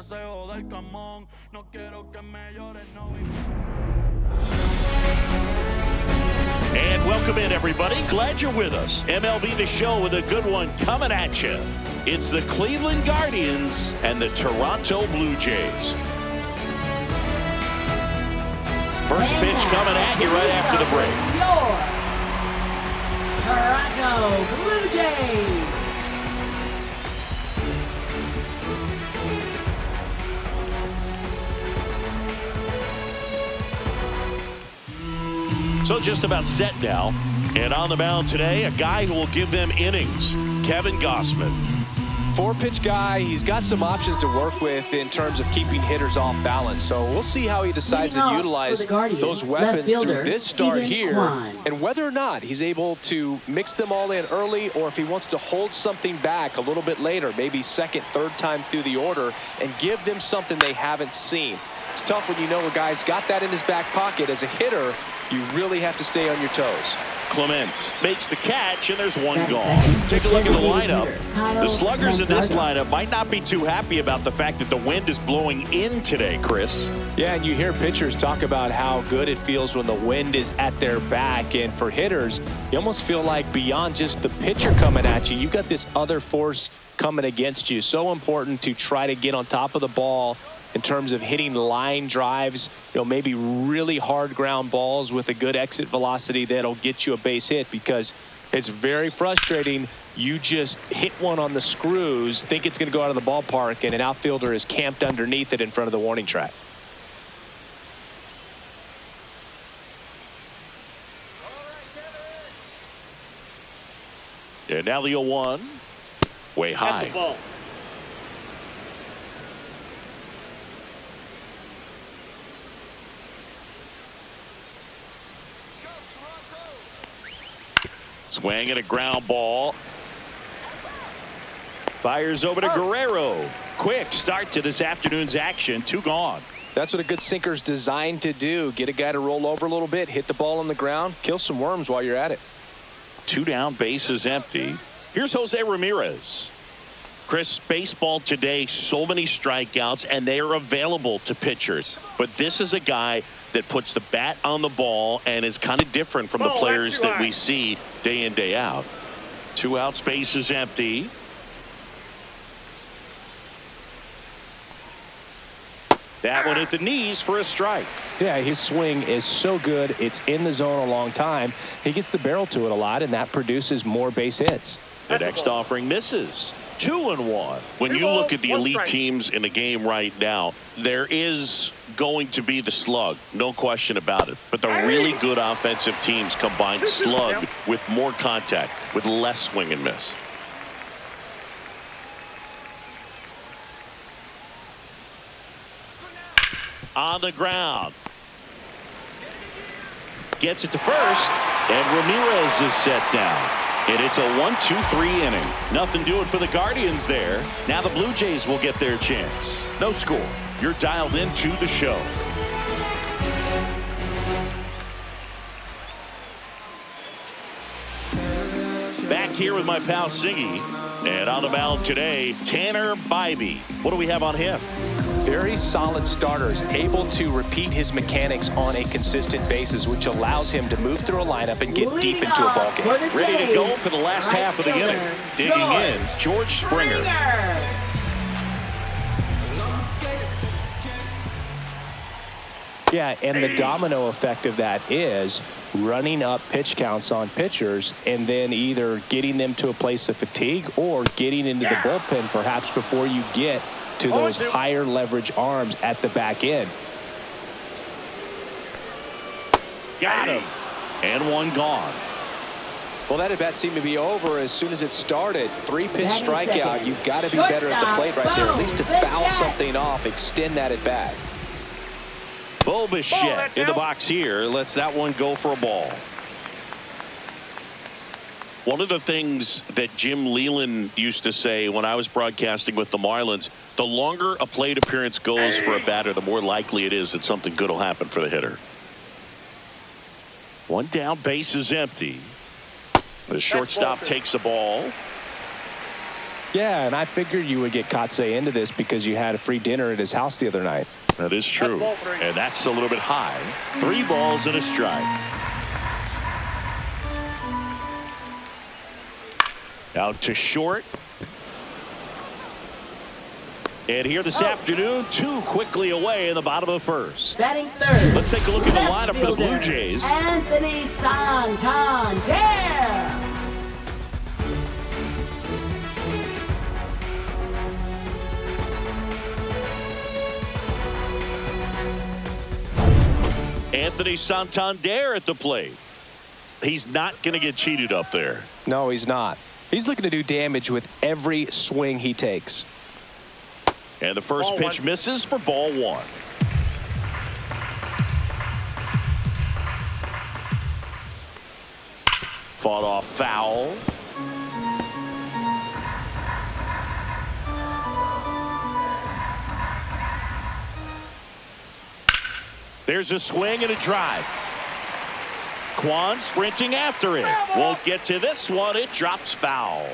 And welcome in, everybody. Glad you're with us. MLB The Show with a good one coming at you. It's the Cleveland Guardians and the Toronto Blue Jays. First pitch coming at you right after the break. Your Toronto Blue Jays. So just about set now. And on the mound today, a guy who will give them innings, Kevin Gausman. Four-pitch guy. He's got some options to work with in terms of keeping hitters off balance. So we'll see how he decides to utilize those weapons through this start here. And whether or not he's able to mix them all in early, or if he wants to hold something back a little bit later, maybe second, third time through the order, and give them something they haven't seen. It's tough when you know a guy's got that in his back pocket. As a hitter, you really have to stay on your toes. Clement makes the catch, and there's one gone. Take a look at the lineup. The sluggers in this lineup might not be too happy about the fact that the wind is blowing in today, Chris. Yeah, and you hear pitchers talk about how good it feels when the wind is at their back. And for hitters, you almost feel like beyond just the pitcher coming at you, you've got this other force coming against you. So important to try to get on top of the ball in terms of hitting line drives, maybe really hard ground balls with a good exit velocity that'll get you a base hit, because it's very frustrating. You just hit one on the screws, think it's going to go out of the ballpark, and an outfielder is camped underneath it in front of the warning track. And now the 0-1, way high. Swing and a ground ball. Fires over to Guerrero. Quick start to this afternoon's action. 2 gone. That's what a good sinker's designed to do. Get a guy to roll over a little bit, hit the ball on the ground, kill some worms while you're at it. 2 down, bases empty. Here's Jose Ramirez. Chris, baseball today, so many strikeouts, and they are available to pitchers. But this is a guy that puts the bat on the ball and is kind of different from the players that we see day in, day out. 2 outs, bases empty. That one at the knees for a strike. Yeah, his swing is so good. It's in the zone a long time. He gets the barrel to it a lot, and that produces more base hits. The next offering misses. 2-1. When you look at the elite teams in the game right now, there is going to be the slug, no question about it. But the really good offensive teams combine slug with more contact, with less swing and miss. On the ground. Gets it to first, and Ramirez is set down. And it's a 1-2-3 inning. Nothing doing for the Guardians there. Now the Blue Jays will get their chance. No score. You're dialed into the show. Back here with my pal Siggy. And on the mound today, Tanner Bybee. What do we have on him? Very solid starters, able to repeat his mechanics on a consistent basis, which allows him to move through a lineup and get deep into a ball game. Ready to go for the last half of the inning. Digging in, George Springer. Yeah, and the domino effect of that is running up pitch counts on pitchers and then either getting them to a place of fatigue or getting into the bullpen perhaps before you get to those higher leverage arms at the back end. Got him. And one gone. Well, that at bat seemed to be over as soon as it started. 3-pitch strikeout. You've got to be better at the plate right there, at least to foul something off, extend that at bat. Bo Bichette in the box here lets that one go for a ball. One of the things that Jim Leland used to say when I was broadcasting with the Marlins, the longer a plate appearance goes for a batter, the more likely it is that something good will happen for the hitter. One down, base is empty. The shortstop takes the ball. Yeah, and I figured you would get Kotsay into this because you had a free dinner at his house the other night. That is true. And that's a little bit high. 3 balls and a strike. Out to short. And here this afternoon, 2 quickly away in the bottom of the first. Batting third. Let's take a look at the Left lineup for the Blue fielder, Jays. Anthony Santander. Anthony Santander at the plate. He's not going to get cheated up there. No, he's not. He's looking to do damage with every swing he takes. And the first pitch misses for ball 1. Fought off foul. There's a swing and a drive. Kwan sprinting after it. Won't get to this one. It drops foul.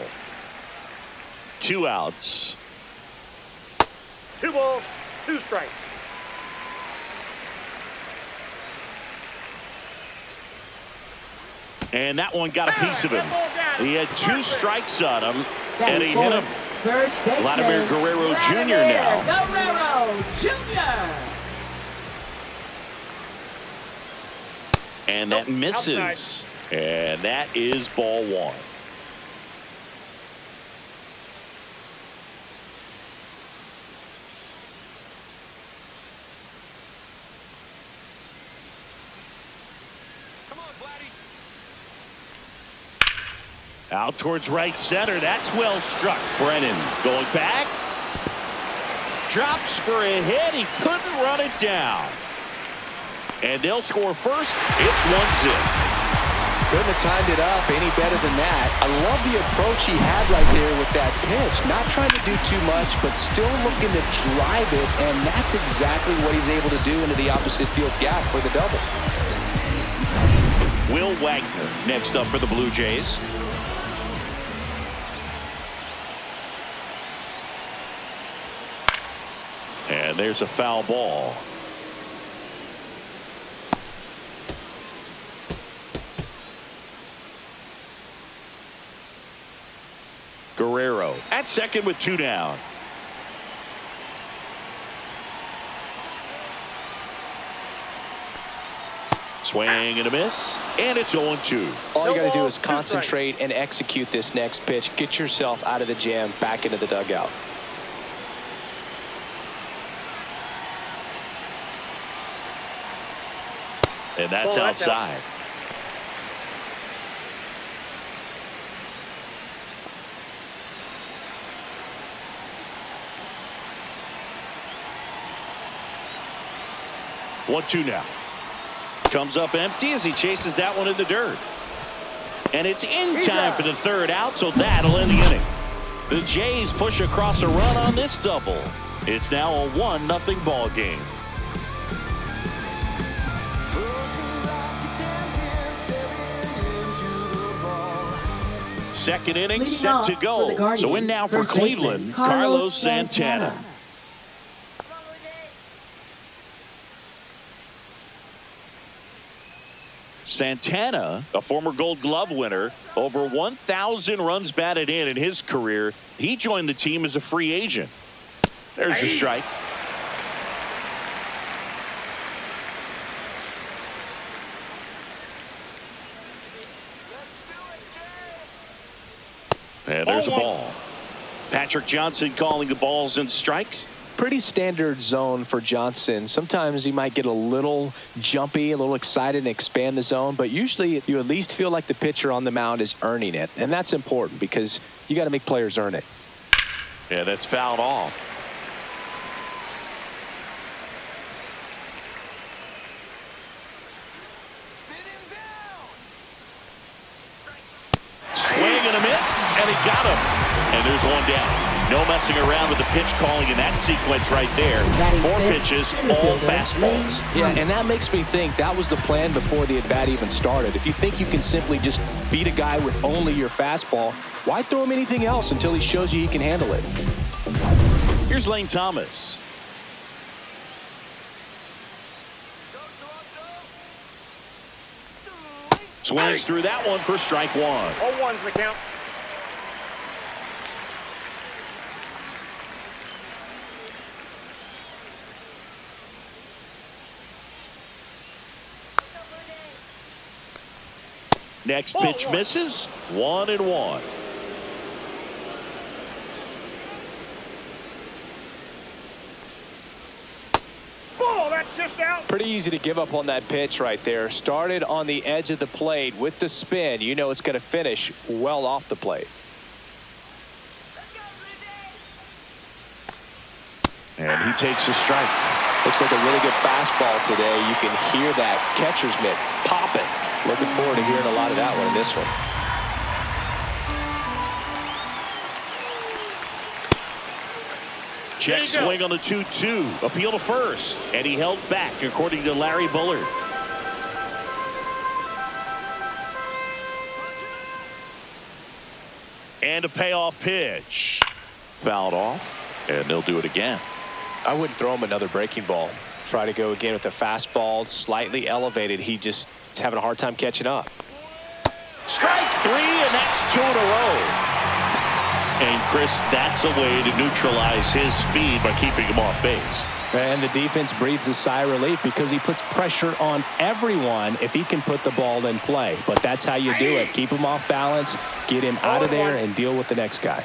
2 outs. 2 balls, 2 strikes. And that one got a piece of him. He had 2 strikes on him, and he hit him. First baseman, Vladimir Guerrero Jr. now. Guerrero Jr. And that misses. And that is ball 1. Out towards right center. That's well struck. Brennan going back. Drops for a hit. He couldn't run it down. And they'll score first. It's 1-0. Couldn't have timed it up any better than that. I love the approach he had right there with that pitch. Not trying to do too much, but still looking to drive it, and that's exactly what he's able to do into the opposite field gap for the double. Will Wagner next up for the Blue Jays. And there's a foul ball. Guerrero at second with 2 down. Swing and a miss, and it's 0-2. All you got to do is concentrate and execute this next pitch. Get yourself out of the jam, back into the dugout. And that's outside. One, 2 now. Comes up empty as he chases that one in the dirt. And it's in time for the 3rd out, so that'll end the inning. The Jays push across a run on this double. It's now a 1-0 ball game. Second inning Leading set off to for go. the Guardians, So in now for first baseman, Cleveland, Carlos Carlos Santana. Santana, a former Gold Glove winner, over 1,000 runs batted in his career. He joined the team as a free agent. There's the strike. And there's a ball. Patrick Johnson calling the balls and strikes. Pretty standard zone for Johnson. Sometimes he might get a little jumpy, a little excited and expand the zone, but usually you at least feel like the pitcher on the mound is earning it, and that's important because you got to make players earn it. Yeah, that's fouled off. Swing and a miss, and he got him. And there's 1 down. No messing around with the pitch calling in that sequence right there. 4 pitches, all fastballs. Yeah, and that makes me think that was the plan before the at-bat even started. If you think you can simply just beat a guy with only your fastball, why throw him anything else until he shows you he can handle it? Here's Lane Thomas. Swings through that one for strike 1. 0-1's the count. Next pitch misses. 1-1. Oh, that's just out. Pretty easy to give up on that pitch right there. Started on the edge of the plate with the spin. You know it's going to finish well off the plate. And he takes a strike. Looks like a really good fastball today. You can hear that catcher's mitt popping. Looking forward to hearing a lot of that one in this one. Check swing on the 2-2. Appeal to first. And he held back, according to Larry Bullard. And a payoff pitch. Fouled off. And they'll do it again. I wouldn't throw him another breaking ball. Try to go again with the fastball, slightly elevated. He just is having a hard time catching up. Strike 3, and that's 2 in a row. And Chris, that's a way to neutralize his speed by keeping him off base. And the defense breathes a sigh of relief because he puts pressure on everyone if he can put the ball in play. But that's how you do it. Keep him off balance, get him out of there, and deal with the next guy.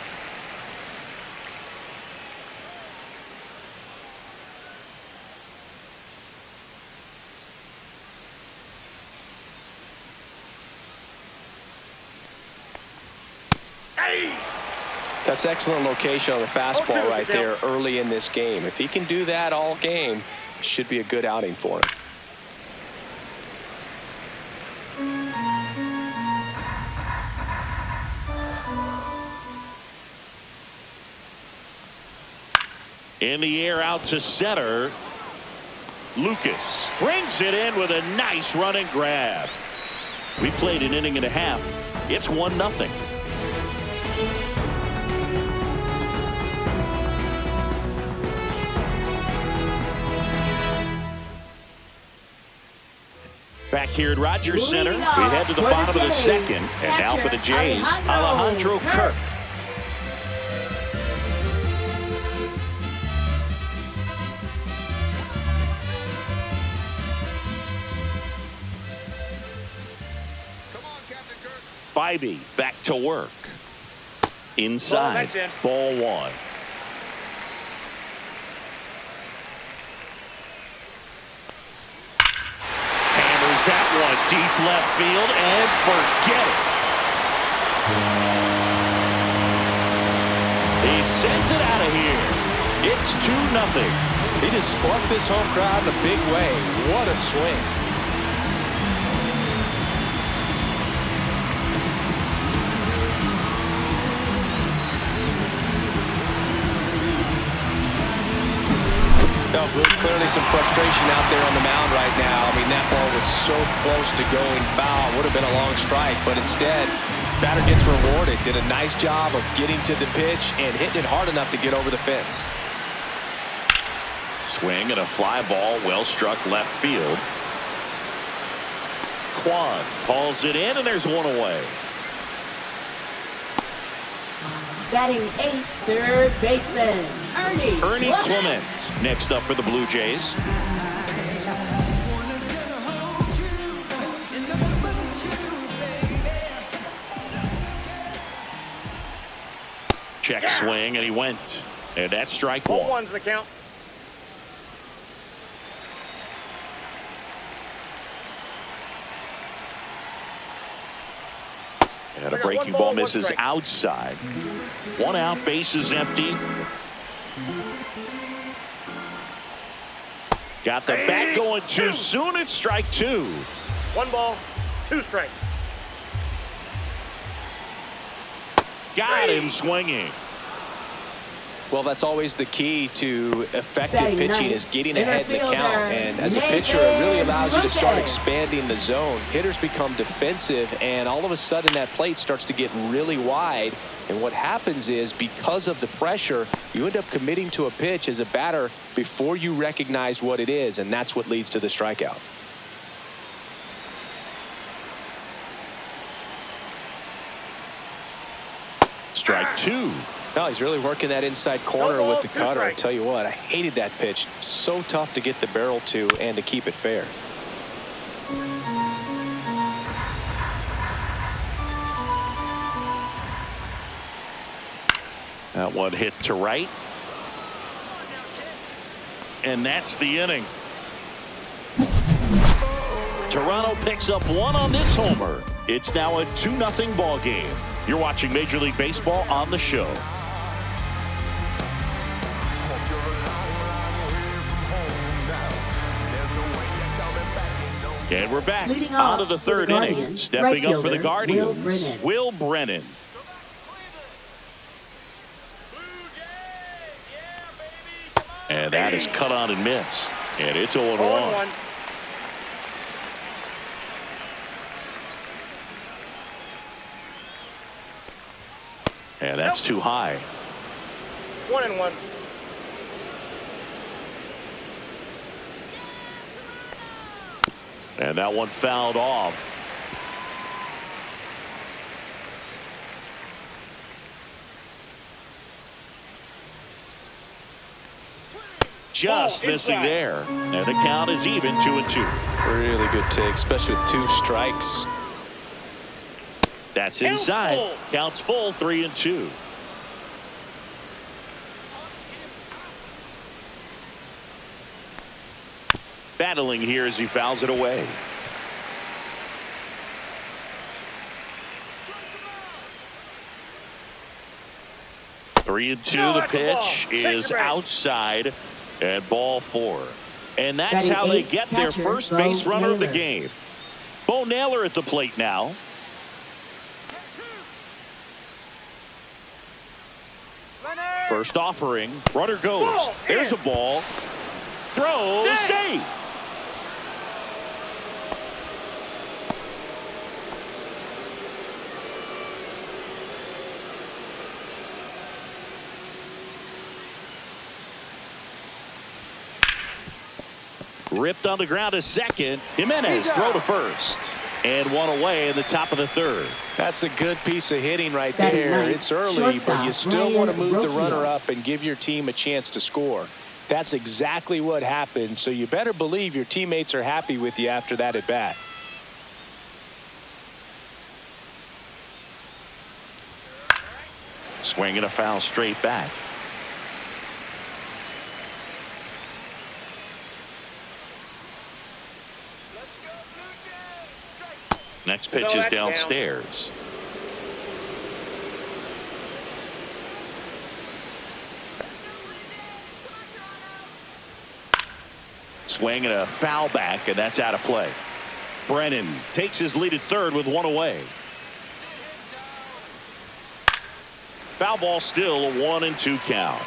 That's excellent location on the fastball right there early in this game. If he can do that all game, it should be a good outing for him. In the air out to center. Lucas brings it in with a nice run and grab. We played an inning and a half. It's 1-0. Back here at Rogers Center, we head to the bottom of the second. And now for the Jays, Alejandro Kirk. Bybee back to work. Inside. Ball 1. That one deep left field, and forget it. He sends it out of here. It's 2-0. He just sparked this home crowd in a big way. What a swing. No, clearly some frustration out there on the mound right now. I mean, that ball was so close to going foul. Would have been a long strike, but instead, batter gets rewarded. Did a nice job of getting to the pitch and hitting it hard enough to get over the fence. Swing and a fly ball, well struck left field. Kwan hauls it in, and there's one away. Batting 8th, third baseman, Ernie Clement. Next up for the Blue Jays. Check swing, and he went. And that's strike 1. 0-1's the count. And a breaking ball misses outside. 1 out, base is empty. Got the bat going too soon. It's strike 2. 1 ball, 2 strikes. Got him swinging. Well, that's always the key to effective Batting pitching ninth, is getting center ahead in the count. fielder, And as a pitcher, it really allows you to start McDonough. expanding the zone. Hitters become defensive, and all of a sudden that plate starts to get really wide. And what happens is, because of the pressure, you end up committing to a pitch as a batter before you recognize what it is, and that's what leads to the strikeout. Strike two. No, he's really working that inside corner No ball, with the two cutter. I strikes. tell you what, I hated that pitch. So tough to get the barrel to and to keep it fair. That one hit to right. And that's the inning. Toronto picks up one on this homer. It's now a 2-0 ball game. You're watching Major League Baseball on the show. And we're back Leading on off to the for third the inning. Guardians, Stepping right up for the fielder, Guardians, Will Brennan. Will Brennan. And that is cut on and missed. And it's 0-1. 0-1. And that's too high. 1-1. And that one fouled off. Just Ball missing inside. there. And the count is even 2-2. Really good take, especially with 2 strikes. That's Counts inside. full. Counts full, 3-2. Battling here as he fouls it away. Three and two. No, The that's a ball. pitch Take is your break. outside at ball 4. And that's Batting how they eighth, get their catcher, first Bo base runner of the Naylor. game. Bo Naylor at the plate now. First offering. Runner goes. Ball There's in. a ball. Throw. Save. Ripped on the ground to second. Jimenez throw to first. And one away in the top of the third. That's a good piece of hitting right Batting there. ninth, It's early, but you shortstop, still want to Ryan move the Rocchio. runner up and give your team a chance to score. That's exactly what happened, so you better believe your teammates are happy with you after that at bat. Swinging a foul straight back. Next pitch No, is that's down. downstairs. Swinging a foul back, and that's out of play. Brennan takes his lead at third with one away. Foul ball, still a 1-2 count.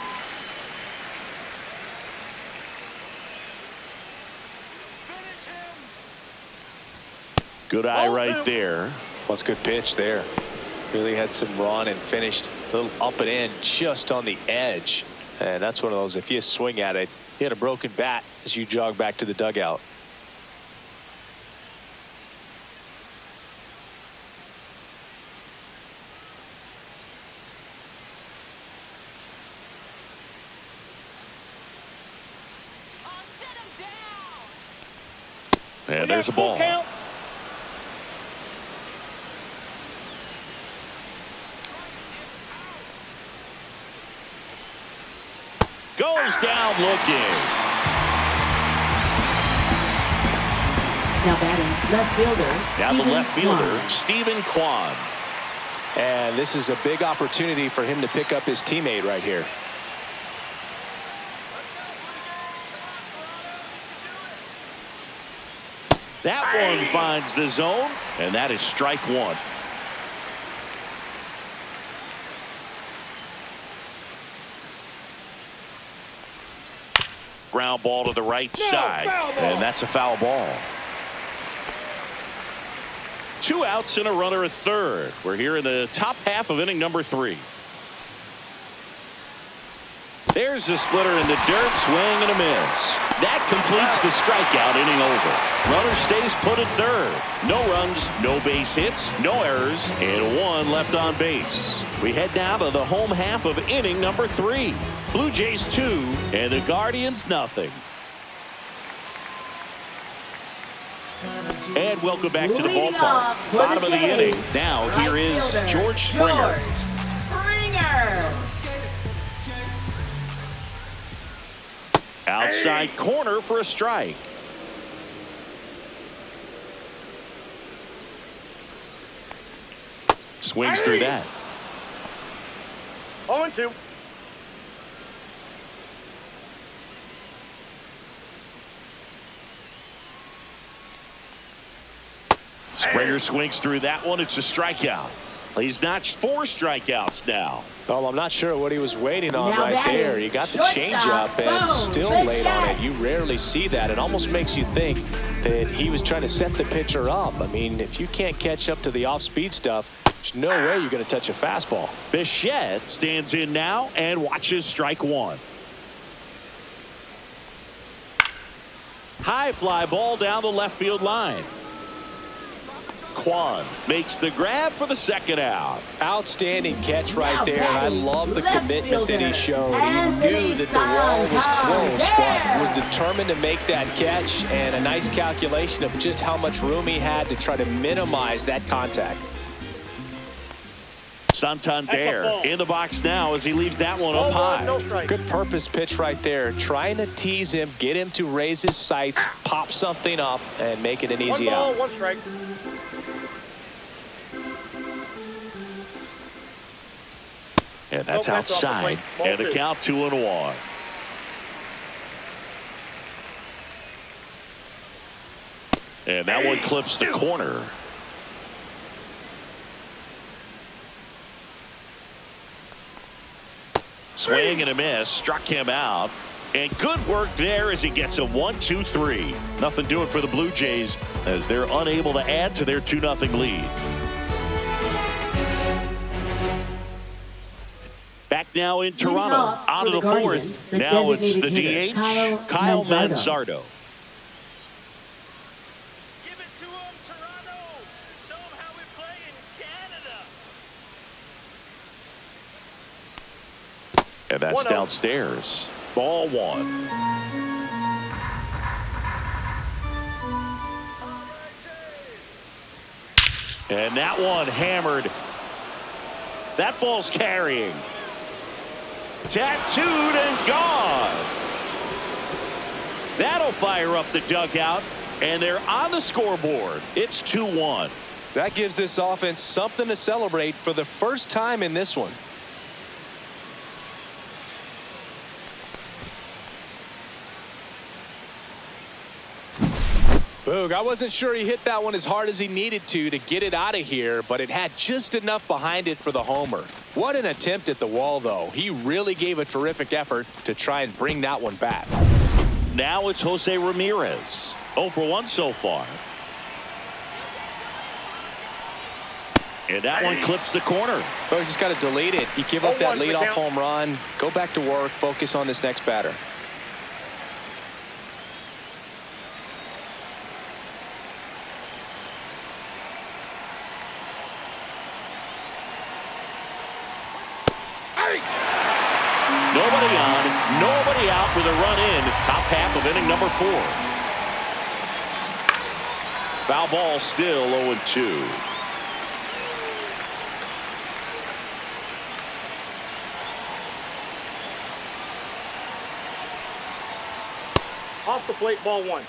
Good eye right there. Well, it's a good pitch there. Really had some run and finished a little up and in just on the edge. And that's one of those, if you swing at it, you hit a broken bat as you jog back to the dugout. And there's a ball. Count. Goes down looking. Now batting left fielder. Now the Steven left fielder, Kwan. Stephen Kwan. And this is a big opportunity for him to pick up his teammate right here. That one finds the zone, and that is strike one. ground ball to the right side. And that's a foul ball. 2 outs and a runner at third. We're here in the top half of inning number 3. There's the splitter in the dirt, swing and a miss. That completes the strikeout, inning over. Runner stays put at third. No runs, no base hits, no errors, and 1 left on base. We head now to the home half of inning number 3. Blue Jays 2 and the Guardians nothing. And welcome back to the ballpark. Bottom of the inning. Now here is George Springer. Outside corner for a strike. Swings through that. 0-2. Springer swings through that one. It's a strikeout. He's notched 4 strikeouts now. Well, I'm not sure what he was waiting on right there. He got the changeup and still late on it. You rarely see that. It almost makes you think that he was trying to set the pitcher up. I mean, if you can't catch up to the off-speed stuff, there's no way you're going to touch a fastball. Bichette stands in now and watches strike 1. High fly ball down the left field line. Kwan makes the grab for the second out. Outstanding catch right there. And I love the commitment that he showed. He knew that the wall was close, but was determined to make that catch, and a nice calculation of just how much room he had to try to minimize that contact. Santander in the box now as he leaves that one up high. Good purpose pitch right there. Trying to tease him, get him to raise his sights, pop something up, and make it an easy out. 1 strike. And that's outside. And the count 2-1. And that one clips the corner. Swing and a miss. Struck him out. And good work there as he gets a 1-2-3. Nothing doing for the Blue Jays as they're unable to add to their 2-0 lead. Back now in Toronto, out of the 4th. Now it's the DH, Kyle Manzardo. Give it to him, Toronto. Show him how we play in Canada. And that's downstairs. Ball 1. And that one hammered. That ball's carrying. Tattooed and gone. That'll fire up the dugout, and they're on the scoreboard. It's 2-1. That gives this offense something to celebrate for the first time in this one. Boog, I wasn't sure he hit that one as hard as he needed to get it out of here, but it had just enough behind it for the homer. What an attempt at the wall, though. He really gave a terrific effort to try and bring that one back. Now it's Jose Ramirez. 0 for 1 so far. And that one clips the corner. Boog, just got to delete it. You give up that leadoff home run, go back to work, focus on this next batter. Nobody on, nobody out with a run in. Top half of inning number 4. Foul ball still 0-2. Off the plate, ball 1.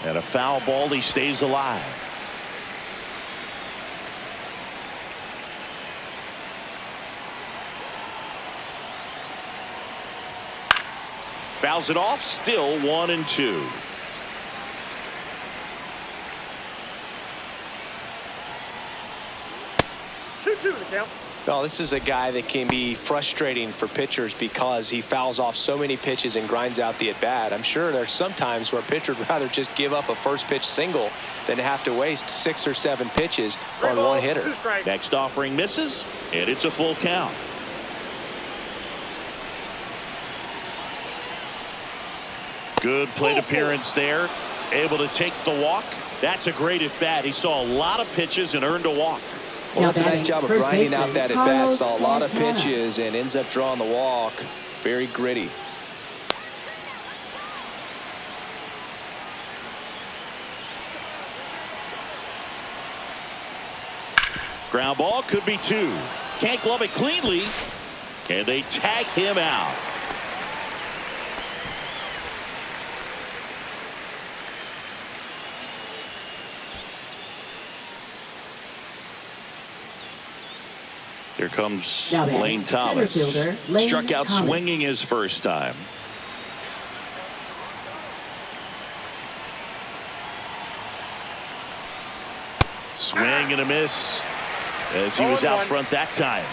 And a foul ball, he stays alive. Fouls it off, still 1-2. 2-2 the count. Well, this is a guy that can be frustrating for pitchers because he fouls off so many pitches and grinds out the at-bat. I'm sure there's some times where a pitcher would rather just give up a first pitch single than have to waste 6 or 7 pitches on one hitter. Next offering misses, and it's a full count. Good plate appearance there. Able to take the walk. That's a great at-bat. He saw a lot of pitches and earned a walk. Well, it's a nice job of grinding out that at-bat. Saw a lot of pitches and ends up drawing the walk. Very gritty. Ground ball could be 2. Can't glove it cleanly. And they tag him out. Here comes Lane Thomas. Struck out swinging his first time. Swing and a miss as he was out front that time.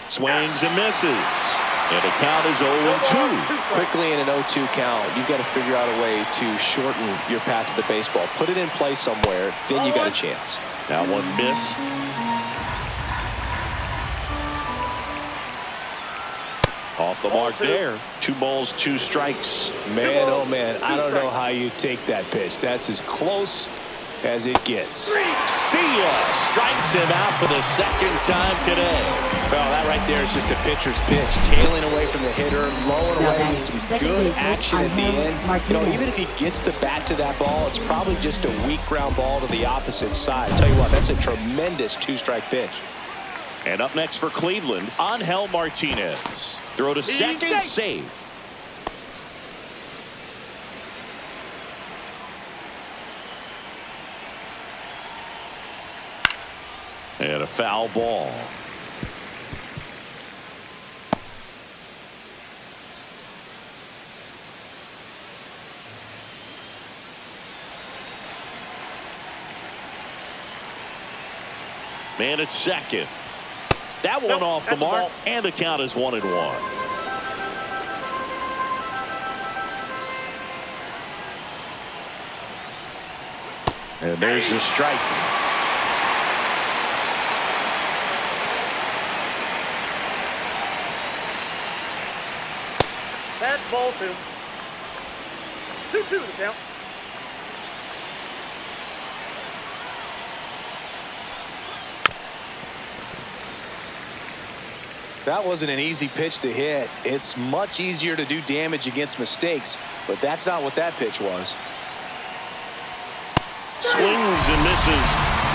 Swings and misses. And the count is 0-2. Quickly in an 0-2 count, you've got to figure out a way to shorten your path to the baseball. Put it in play somewhere, then you got a chance. That one missed. Off the mark there. 2 balls, 2 strikes. Man, oh man, I don't know how you take that pitch. That's as close as it gets. See ya! Strikes him out for the second time today. Well, that right there is just a pitcher's pitch. Tailing away from the hitter, lowering away with some good action at the end. You know, even if he gets the bat to that ball, it's probably just a weak ground ball to the opposite side. I tell you what, that's a tremendous 2-strike pitch. And up next for Cleveland, Angel Martinez. Throw to second, save. And a foul ball. Man at second. That one off the mark, and the count is 1-1. And there's the strike. That's ball 2. 2-2 the count. That wasn't an easy pitch to hit. It's much easier to do damage against mistakes, but that's not what that pitch was. Swings and misses.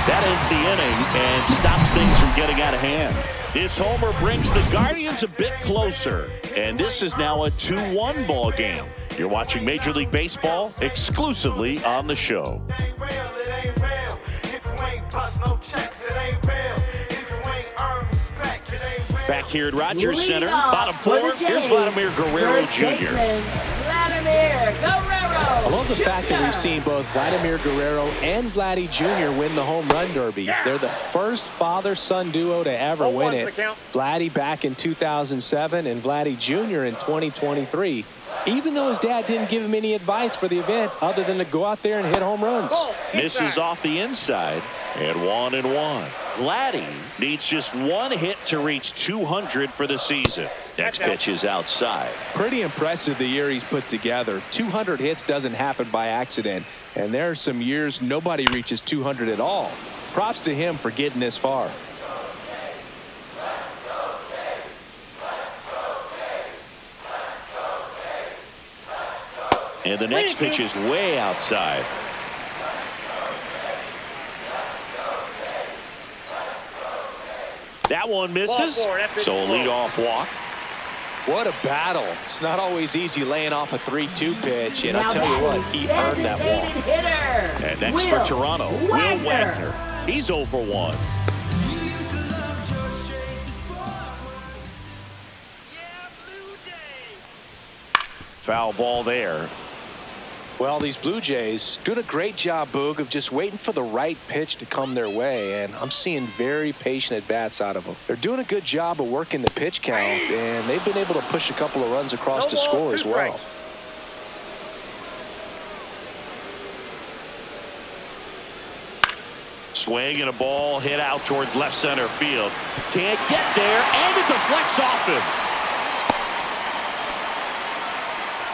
That ends the inning and stops things from getting out of hand. This homer brings the Guardians a bit closer, and this is now a 2-1 ball game. You're watching Major League Baseball exclusively on the show. Back here at Rogers Center, bottom 4, here's Vladimir Guerrero Jr. Vladimir Guerrero. I love the fact that we've seen both Vladimir Guerrero and Vladdy Jr. win the home run derby. They're the first father-son duo to ever win it. Vladdy back in 2007 and Vladdy Jr. in 2023. Even though his dad didn't give him any advice for the event other than to go out there and hit home runs. Misses off the inside, and 1-1. Vladdy needs just 1 hit to reach 200 for the season. Next pitch is outside. Pretty impressive the year he's put together. 200 hits doesn't happen by accident, and there are some years nobody reaches 200 at all. Props to him for getting this far. And the next pitch is way outside. That one misses. So a leadoff walk. What a battle. It's not always easy laying off a 3-2 pitch, and I tell you what, he earned that walk. And next for Toronto, Will Wagner. He's 0 for 1. Foul ball there. Well, these Blue Jays doing a great job, Boog, of just waiting for the right pitch to come their way, and I'm seeing very patient at-bats out of them. They're doing a good job of working the pitch count, and they've been able to push a couple of runs across to score as well. Swing and a ball hit out towards left center field. Can't get there, and it deflects off him.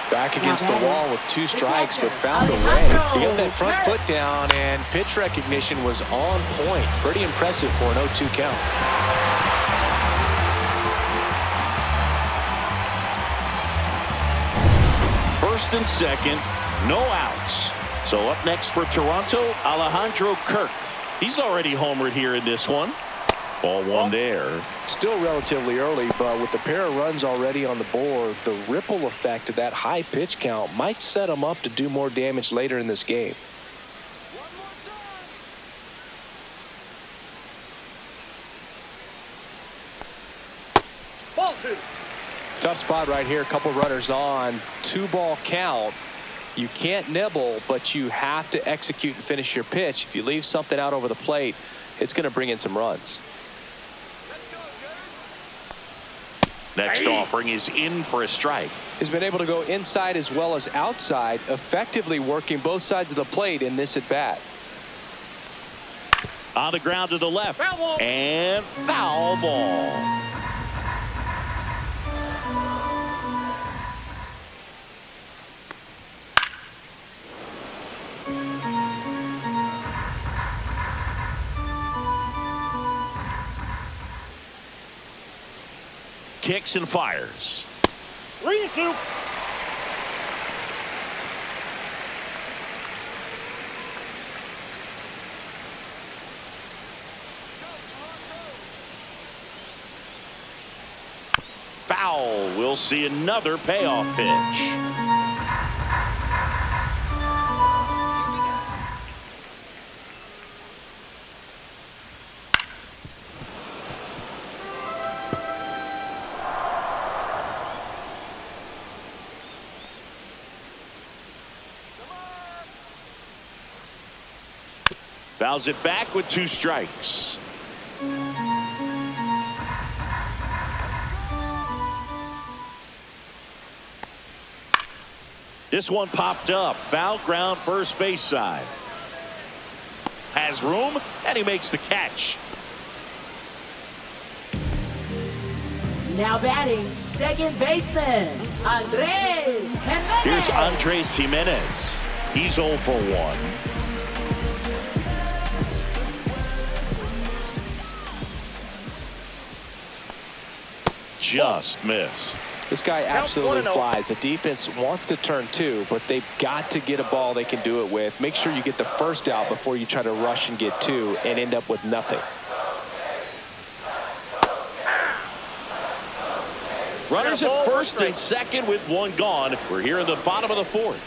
Back against the wall with 2 strikes, but found a way. He got that front foot down, and pitch recognition was on point. Pretty impressive for an 0-2 count. First and second, no outs. So up next for Toronto, Alejandro Kirk. He's already homered here in this one. Ball one there. Still relatively early, but with the pair of runs already on the board, the ripple effect of that high pitch count might set him up to do more damage later in this game. Ball 2. Tough spot right here. Couple runners on. 2-ball count. You can't nibble, but you have to execute and finish your pitch. If you leave something out over the plate, it's going to bring in some runs. Next offering is in for a strike. He's been able to go inside as well as outside, effectively working both sides of the plate in this at-bat. On the ground to the left. Foul ball. And foul ball. Kicks and fires. 3-2. Foul. We'll see another payoff pitch. Fouls it back with 2 strikes. This one popped up. Foul ground first base side. Has room, and he makes the catch. Now batting, second baseman, Andres Jimenez. Here's Andres Jimenez. He's 0 for 1. Just missed. This guy absolutely flies. The defense wants to turn 2, but they've got to get a ball they can do it with. Make sure you get the first out before you try to rush and get 2 and end up with nothing. Runners at first and second with 1 gone. We're here in the bottom of the 4th.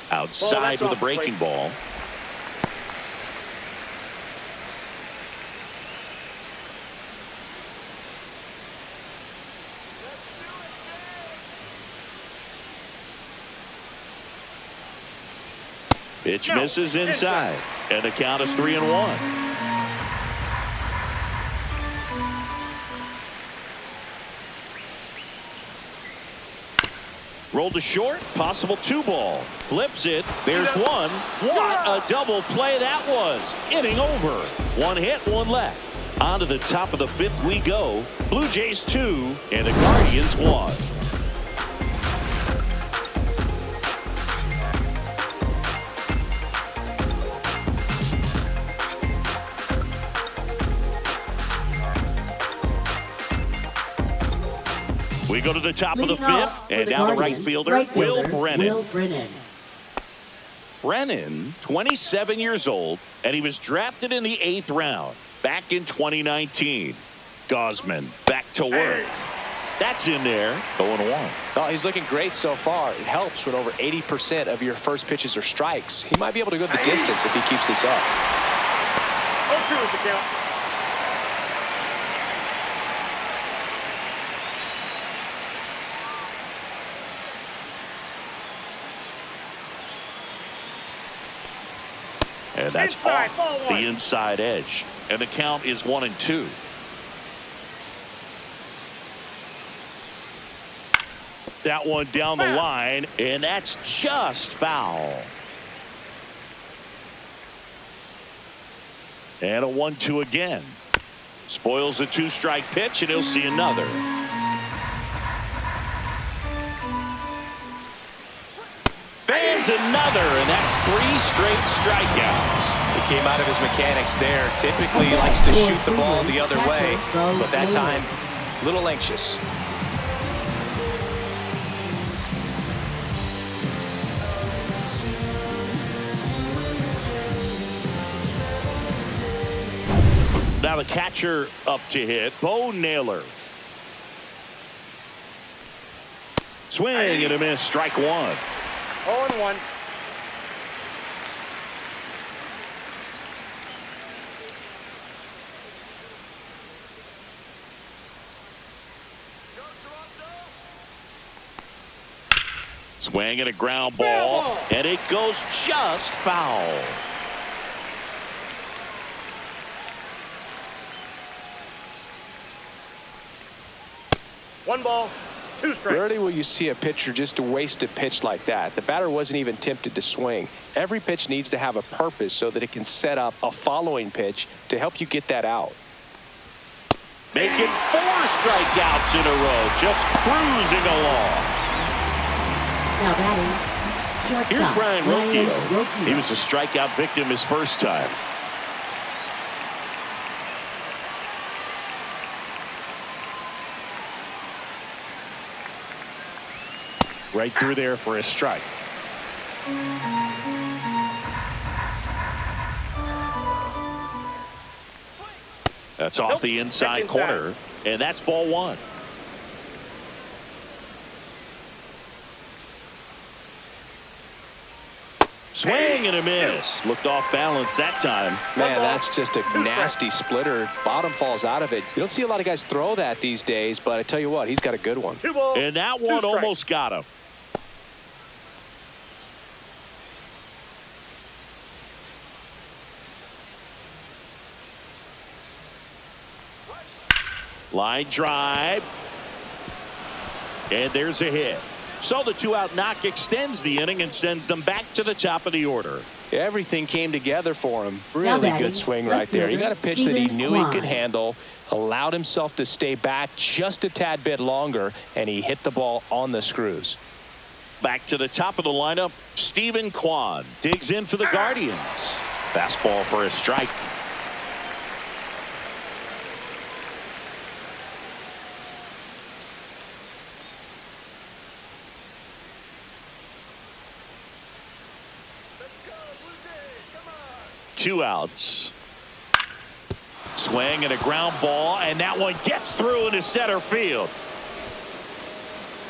Outside with a breaking ball. Pitch misses inside, and the count is 3-1. Rolled to short, possible 2-ball. Flips it, there's 1. What a double play that was. Inning over. 1 hit, 1 left. On to the top of the 5th we go. Blue Jays 2 and the Guardians 1. We go to the top of the 5th, and now the right fielder, Will Brennan. Brennan, 27 years old, and he was drafted in the 8th round back in 2019. Gosman back to work. That's in there. 0-1. Oh, he's looking great so far. It helps when over 80% of your first pitches are strikes. He might be able to go the distance if he keeps this up. 0-2 is the count. And that's Inside, off ball the one. inside edge. And the count is 1-2. That one down the line, and that's just foul. And a 1-2 again. Spoils the 2-strike pitch, and he'll see another. Fans another, and that's 3 straight strikeouts. He came out of his mechanics there. Typically he likes to shoot the ball the other way, but that time a little anxious. Now the catcher up to hit, Bo Naylor. Swing and a miss, strike one. 0-1. Swing and a ground ball, and it goes just foul. One ball, 2 strikes. Rarely will you see a pitcher just to waste a pitch like that. The batter wasn't even tempted to swing. Every pitch needs to have a purpose so that it can set up a following pitch to help you get that out. Making 4 strikeouts in a row, just cruising along. Now batting, shortstop. Here's Brian Rocchio. Rocchio. He was a strikeout victim his first time. Right through there for a strike. That's off the inside corner, and that's ball one. Swing and a miss. Looked off balance that time. Man, that's just a nasty splitter. Bottom falls out of it. You don't see a lot of guys throw that these days, but I tell you what, he's got a good one. 2 balls, And that 2 one strikes. almost got him. Line drive. And there's a hit. So the 2-out knock extends the inning and sends them back to the top of the order. Everything came together for him. Now Really batting, good swing left right there. He got a pitch that he Steven knew he Kwan. could handle, allowed himself to stay back just a tad bit longer, and he hit the ball on the screws. Back to the top of the lineup, Steven Kwan digs in for the Guardians. Fastball for a strike. Let's go, Blue Jays, come on. 2 outs. Swing and a ground ball, and that one gets through into center field.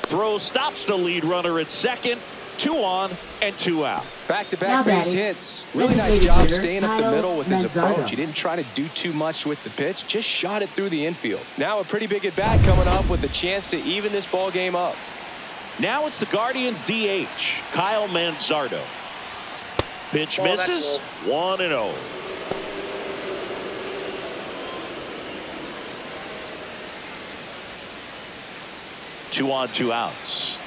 Throw stops the lead runner at second. 2 on and 2 out. Back-to-back Now base batting, hits. Really nice designated job hitter, staying up the Kyle middle with his Manzardo. approach. He didn't try to do too much with the pitch, just shot it through the infield. Now a pretty big at-bat coming up with a chance to even this ball game up. Now it's the Guardians DH, Kyle Manzardo. Pitch Ball, that's misses, low. 1-0. Two on, 2 outs.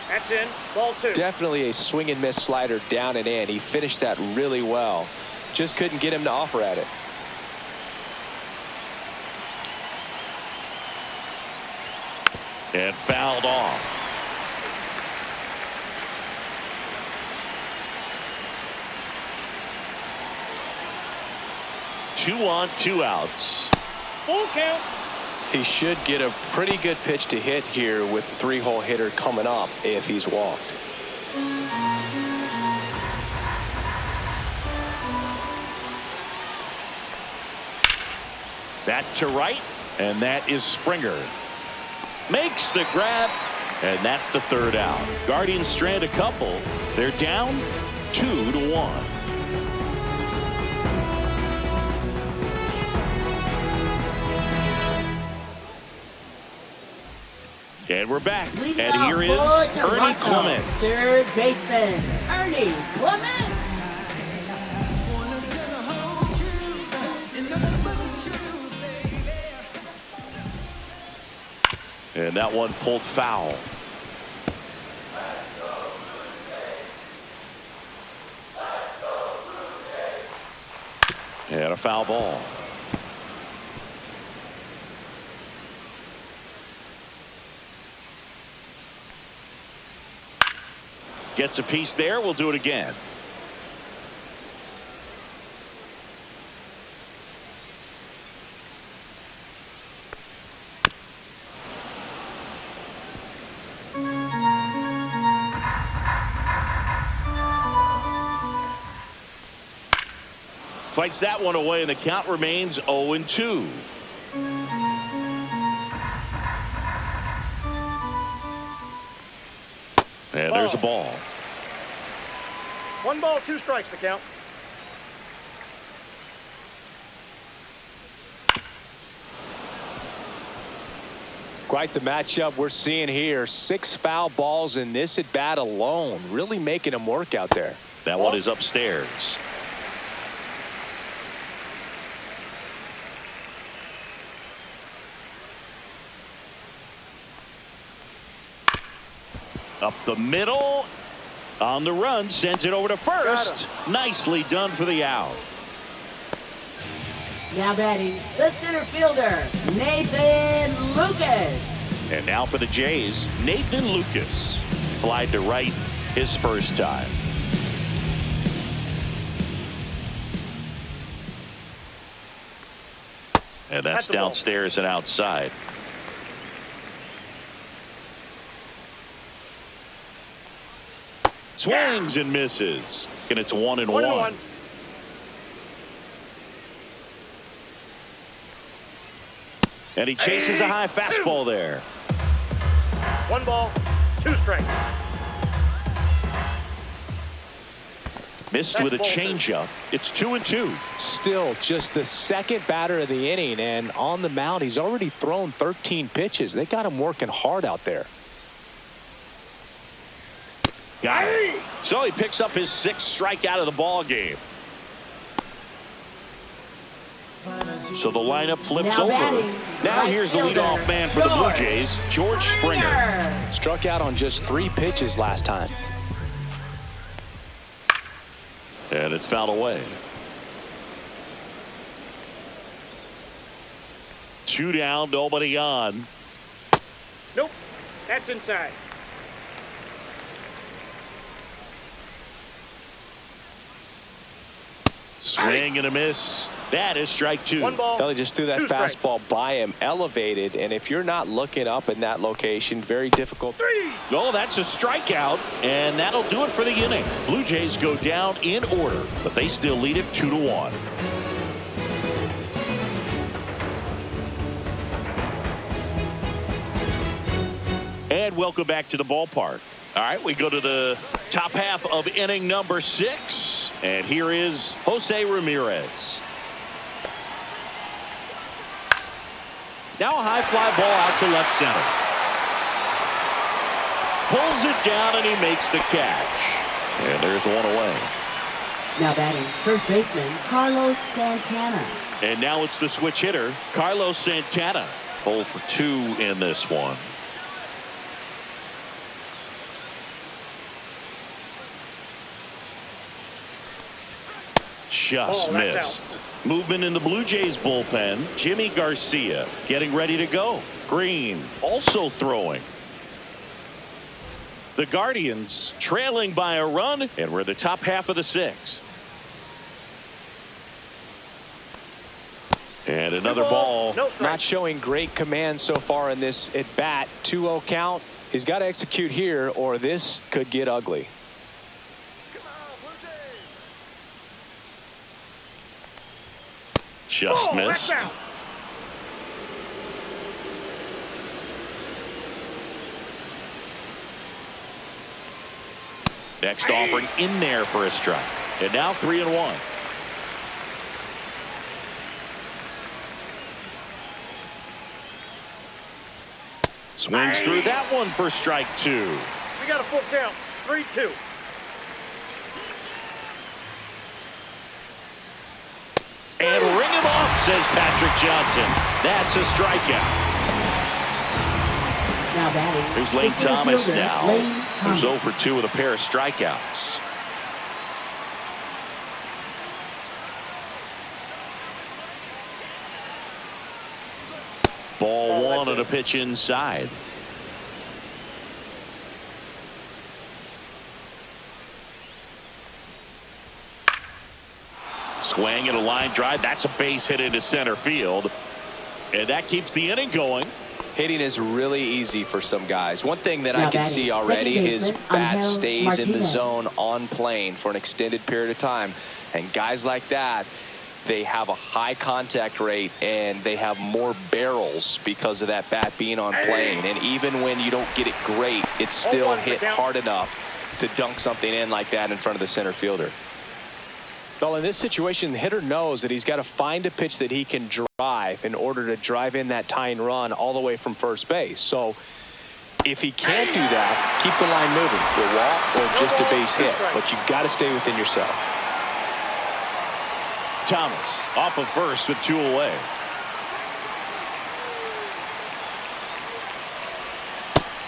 That's in, ball 2. Definitely a swing and miss slider down and in. He finished that really well. Just couldn't get him to offer at it. And fouled off. Two on, 2 outs. Full count. He should get a pretty good pitch to hit here with the 3-hole hitter coming up if he's walked. That to right, and that is Springer. Makes the grab, and that's the 3rd out. Guardians strand a couple. They're down 2-1. And we're back. Leading And off here for is Ernie Toronto, Clement. third baseman, Ernie Clement. And that one pulled foul. And a foul ball. Gets a piece there. We'll do it again. Fights that one away, and the count remains 0-2. And there's a ball. 1 ball, 2 strikes the count. Quite the matchup we're seeing here. 6 foul balls in this at bat alone. Really making him work out there. That one is upstairs. Up the middle. On the run. Sends it over to first. Nicely done for the out. Now batting, the center fielder, Nathan Lucas. And now for the Jays, Nathan Lucas. Flied to right his first time. And that's downstairs and outside. Swings and misses. And it's 1-1. And he chases a high fastball there. 1 ball, 2 strikes. Missed with a changeup. It's 2-2. Still just the second batter of the inning, and on the mound he's already thrown 13 pitches. They got him working hard out there. Got it. So he picks up his 6th strikeout of the ball game. So the lineup flips Now over. batting, Now right here's the fielder, leadoff man for the Blue Jays, George Springer. Struck out on just 3 pitches last time. And it's fouled away. 2 down, nobody on. Nope, that's inside. Swing and a miss. That is strike 2. 1 ball. They just threw that 2 strikes. fastball by him, elevated, and if you're not looking up in that location, very difficult. 3. Oh, that's a strikeout, and that'll do it for the inning. Blue Jays go down in order, but they still lead it 2-1. And welcome back to the ballpark. All right, we go to the top half of inning number 6, and here is Jose Ramirez. Now a high fly ball out to left center. Pulls it down and he makes the catch. And there's one away. Now batting, first baseman, Carlos Santana. And now it's the switch hitter, Carlos Santana. 0 for 2 in this one. Just missed. Movement in the Blue Jays bullpen. Jimmy Garcia getting ready to go. Green also throwing. The Guardians trailing by a run, and we're the top half of the 6th. And another ball. Not showing great command so far in this at bat. 2-0 count. He's got to execute here, or this could get ugly. Just missed. Next offering in there for a strike. And now 3-1. Swings through that one for strike 2. We got a full count. 3-2. And ring him off, says Patrick Johnson. That's a strikeout. Now batting. Here's Lane Thomas fielder, now. Lane Who's Thomas. 0 for 2 with a pair of strikeouts. Ball 1 and a pitch inside. Swing and a line drive. That's a base hit into center field. And that keeps the inning going. Hitting is really easy for some guys. One thing that Now I can batting, see already, second his baseman, bat Angel stays in the Martinez. zone on plane for an extended period of time. And guys like that, they have a high contact rate and they have more barrels because of that bat being on plane. And even when you don't get it great, it's still hit hard enough to dunk something in like that in front of the center fielder. Well, in this situation, the hitter knows that he's got to find a pitch that he can drive in order to drive in that tying run all the way from first base. So if he can't do that, keep the line moving. A walk or just a base hit. But you've got to stay within yourself. Thomas off of first with 2 away.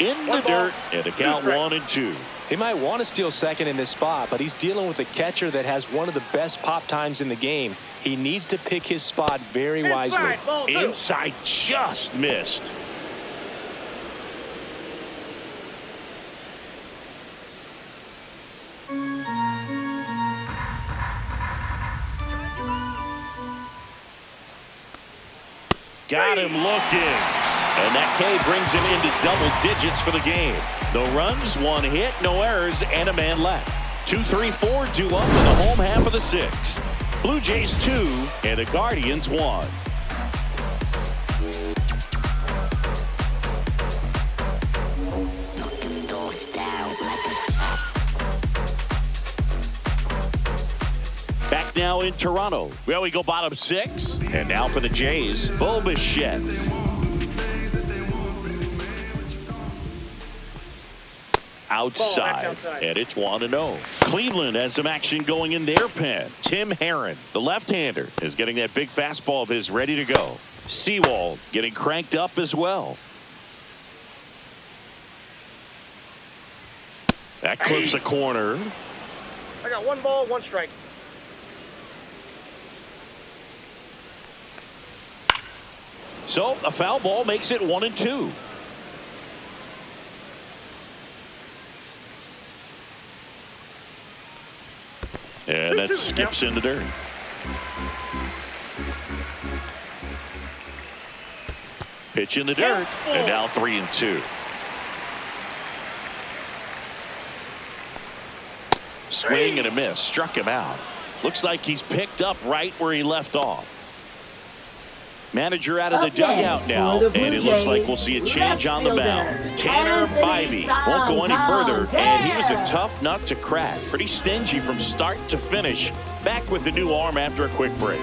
In the dirt, and a count 1-2. He might want to steal second in this spot, but he's dealing with a catcher that has one of the best pop times in the game. He needs to pick his spot very wisely. Inside, just missed. Got him looking. And that K brings him into double digits for the game. No runs, 1 hit, no errors, and a man left. 2-3-4 due up in the home half of the 6th. Blue Jays 2 and the Guardians 1. Back now in Toronto. Well, we go bottom 6. And now for the Jays, Bo Bichette. Outside, and it's 1-0. Cleveland has some action going in their pen. Tim Herron, the left-hander, is getting that big fastball of his ready to go. Sewald getting cranked up as well. That clips a corner. I got 1 ball, 1 strike. So a foul ball makes it 1-2. And that skips in the dirt. Pitch in the dirt. And now 3-2. Swing and a miss. Struck him out. Looks like he's picked up right where he left off. Manager out of the dugout now, and it looks like we'll see a change on the mound. Tanner Bybee won't go any further, and he was a tough nut to crack. Pretty stingy from start to finish. Back with the new arm after a quick break.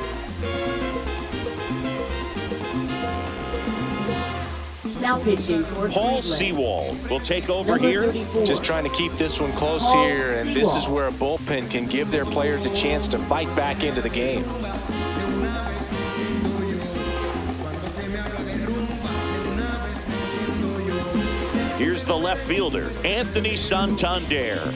Now pitching for Paul Cleveland. Sewald will take over Number here. 34. Just trying to keep this one close Paul here, and this is Sewald. where a bullpen can give their players a chance to fight back into the game. Here's the left fielder, Anthony Santander.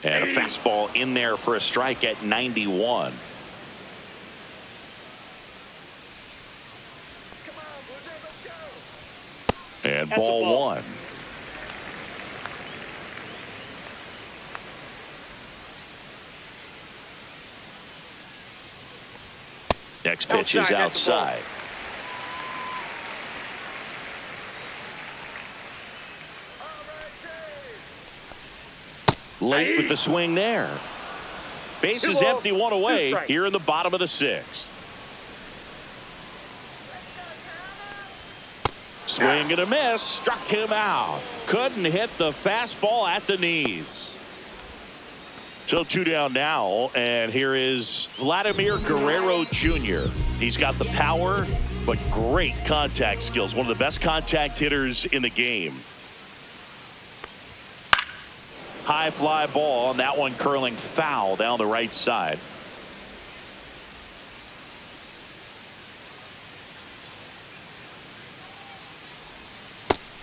And a fastball in there for a strike at 91. And ball 1. Next pitch is outside. Late with the swing there. Base is empty, 1 away here in the bottom of the 6th. Swing and a miss. Struck him out. Couldn't hit the fastball at the knees. So 2 down now, and here is Vladimir Guerrero Jr. He's got the power, but great contact skills. One of the best contact hitters in the game. High fly ball, and that one curling foul down the right side.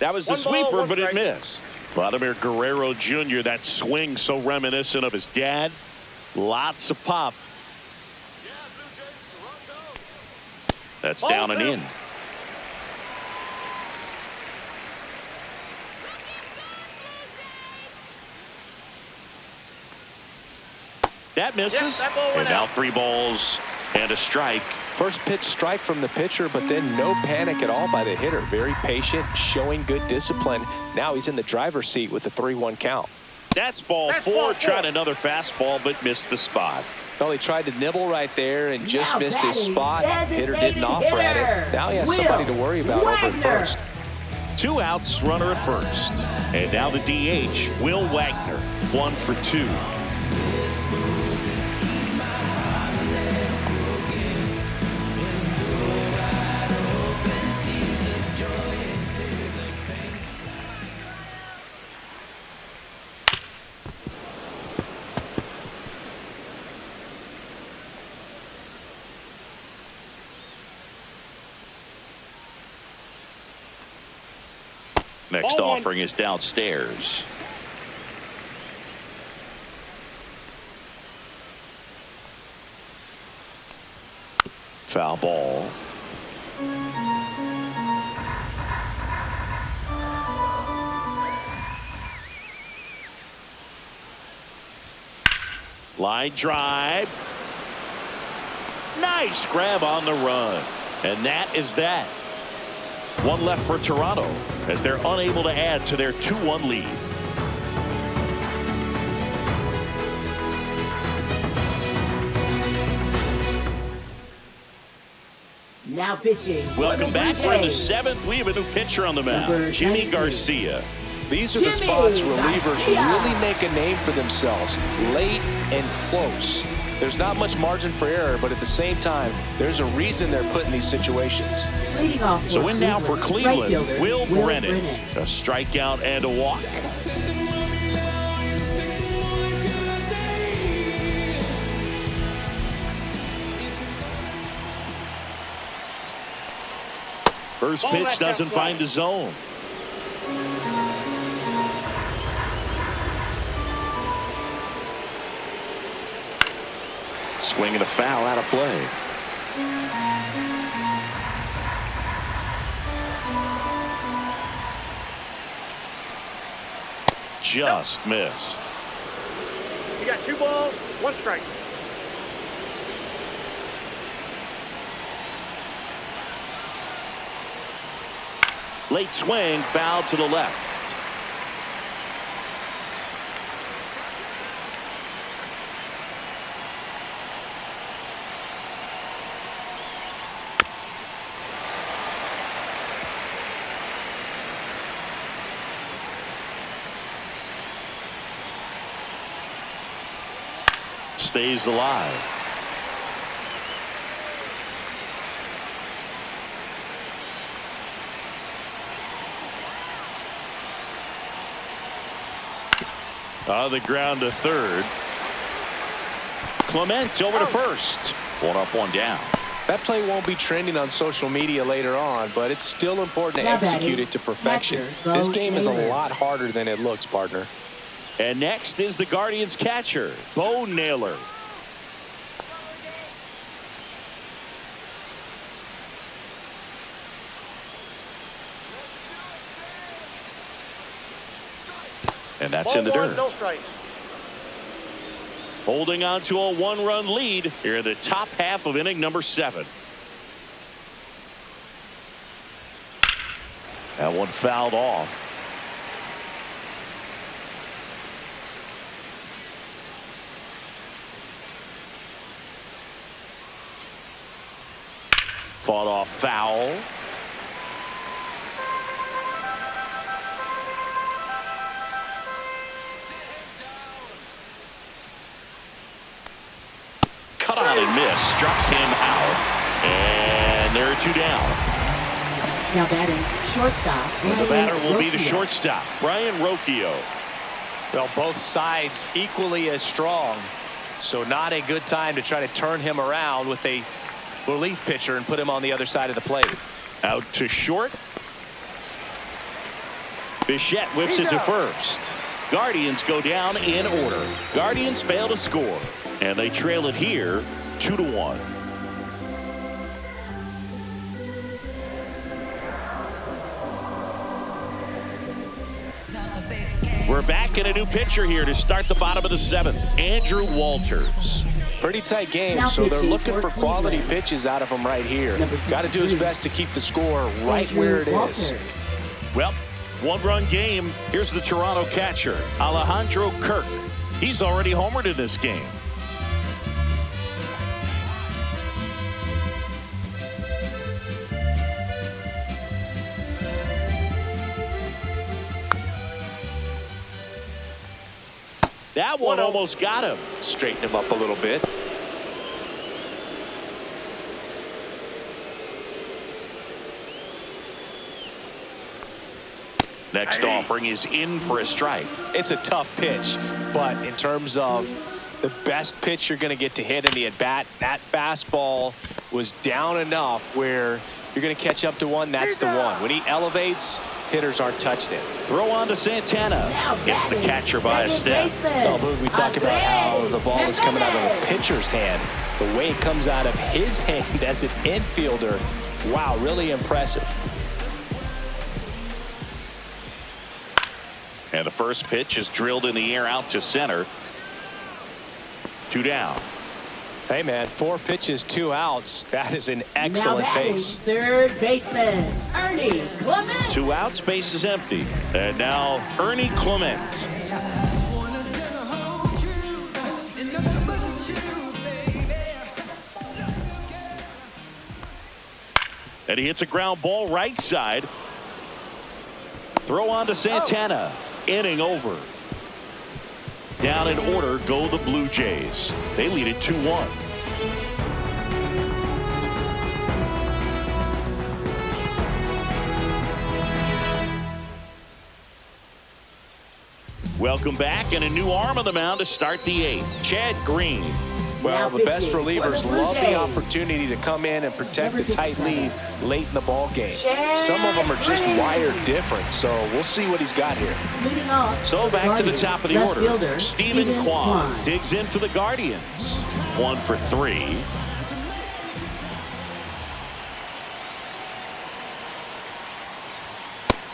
That was the sweeper, but it missed. Vladimir Guerrero Jr., that swing so reminiscent of his dad. Lots of pop. That's down and in. That misses. And now 3 balls and a strike. First pitch strike from the pitcher, but then no panic at all by the hitter. Very patient, showing good discipline. Now he's in the driver's seat with the 3-1 count. That's ball 4. Tried another fastball, but missed the spot. Well, he tried to nibble right there and just missed his spot. Hitter didn't offer at it. Now he has somebody to worry about over at first. 2 outs, runner at first. And now the DH, Will Wagner, 1 for 2. Next offering is downstairs. Foul ball. Line drive. Nice grab on the run. And that is that. 1 left for Toronto as they're unable to add to their 2-1 lead. Now pitching. Welcome back. We're in the 7th. We have a new pitcher on the mound, Jimmy Garcia. These are the spots relievers really make a name for themselves, late and close. There's not much margin for error, but at the same time, there's a reason they're put in these situations. So in now for Cleveland, Will Brennan. A strikeout and a walk. First pitch doesn't find the zone. Swing and a foul out of play. Just missed. You got 2 balls, 1 strike. Late swing, foul to the left. Stays alive. On the ground to third. Clement over to first. 1 up, 1 down. That play won't be trending on social media later on, but it's still important to execute it to perfection. This game is a lot harder than it looks, partner. And next is the Guardians catcher, Bo Naylor. And that's in the dirt. No strike. Holding on to a 1-run lead here in the top half of inning number 7. That one fouled off. Fought off foul. cut on and miss. Struck him out. And there are 2 down. Now batting shortstop. And the batter will be the Rocchio. shortstop, Brian Rocchio. Well, both sides equally as strong. So not a good time to try to turn him around with a relief pitcher and put him on the other side of the plate. Out to short. Bichette whips it to first. Guardians go down in order. Guardians fail to score. And they trail it here 2-1. We're back in a new pitcher here to start the bottom of the 7th. Andrew Walters. Pretty tight game, Now so they're pitching looking for quality Cleveland. pitches out of him right here. Number Got to do his 63. best to keep the score right Andrew where it is. Walters. Well, 1-run game. Here's the Toronto catcher, Alejandro Kirk. He's already homered in this game. That one almost got him. Straighten him up a little bit. Next offering is in for a strike. It's a tough pitch, but in terms of the best pitch you're going to get to hit in the at-bat, that fastball was down enough where you're going to catch up to one. That's the one. When he elevates, hitters aren't touched it. Throw on to Santana. Now Gets the batting catcher by a second step. baseman, Although we talk about how the ball is coming out of Jimenez. the pitcher's hand, the way it comes out of his hand as an infielder, wow, really impressive. And the first pitch is drilled in the air out to center. 2 down. Hey, man, 4 pitches, 2 outs. That is an Now excellent batting pace. third baseman, Ernie Clement. 2 outs, base is empty. And now Ernie Clement. And he hits a ground ball right side. Throw on to Santana. Inning over. Down in order go the Blue Jays. They lead it 2-1. Welcome back, and a new arm on the mound to start the 8th. Chad Green. Well, Now the best pitching for relievers the Blue love the Jays. opportunity to come in and protect Number a tight 57. lead late in the ball game. Chad Some of them are just Green. wired different, so we'll see what he's got here. Leading off So for the back to the Guardians, top of the left order. fielder, Stephen Stephen Kwan digs in for the Guardians. 1 for 3.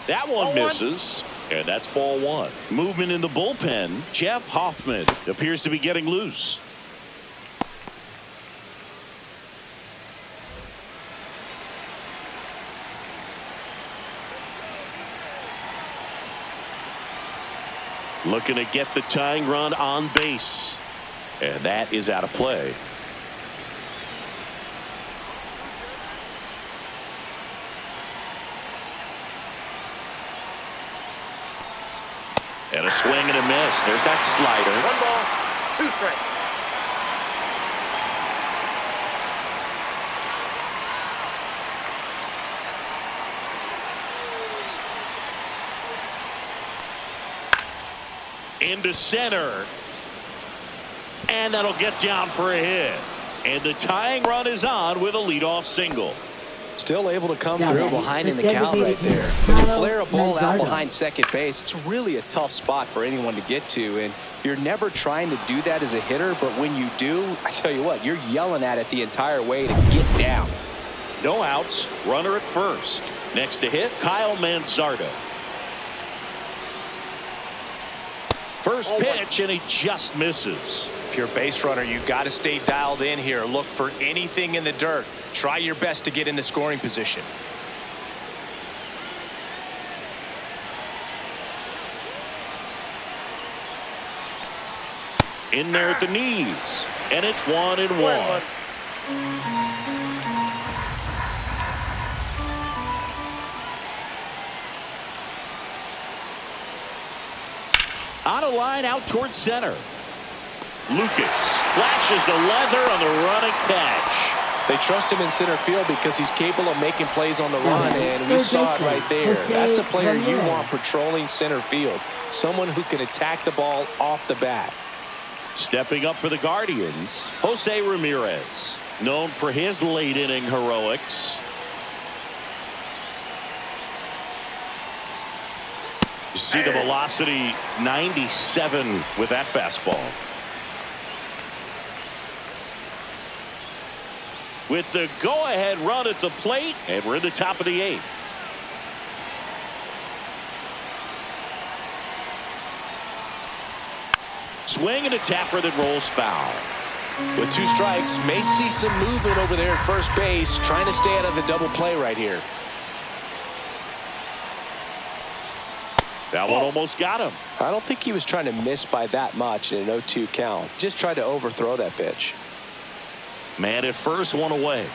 That one misses. And that's ball 1. Movement in the bullpen. Jeff Hoffman appears to be getting loose. Looking to get the tying run on base. And that is out of play. And a swing and a miss. There's that slider. 1 ball, 2 strikes. Into center. And that'll get down for a hit. And the tying run is on with a leadoff single. Still able to come Now through batting, behind the in the count right designated there. hitter, When you Kyle flare a ball out Manzardo. behind second base, it's really a tough spot for anyone to get to. And you're never trying to do that as a hitter, but when you do, I tell you what, you're yelling at it the entire way to get down. No outs. Runner at first. Next to hit, Kyle Manzardo. First pitch, and he just misses. If you're a base runner, you've got to stay dialed in here. Look for anything in the dirt. Try your best to get in the scoring position. In there at the knees. And it's 1-1. On a line out towards center. Lucas flashes the leather on the running catch. They trust him in center field because he's capable of making plays on the run, and we saw it right there. That's a player you want patrolling center field, someone who can attack the ball off the bat. Stepping up for the Guardians, Jose Ramirez, known for his late inning heroics. You see the velocity 97 with that fastball. With the go-ahead run at the plate, and we're in the top of the 8th. Swing and a tapper that rolls foul. With 2 strikes, may see some movement over there at first base, trying to stay out of the double play right here. That one almost got him. I don't think he was trying to miss by that much in an 0-2 count. Just tried to overthrow that pitch. Man at first, one away.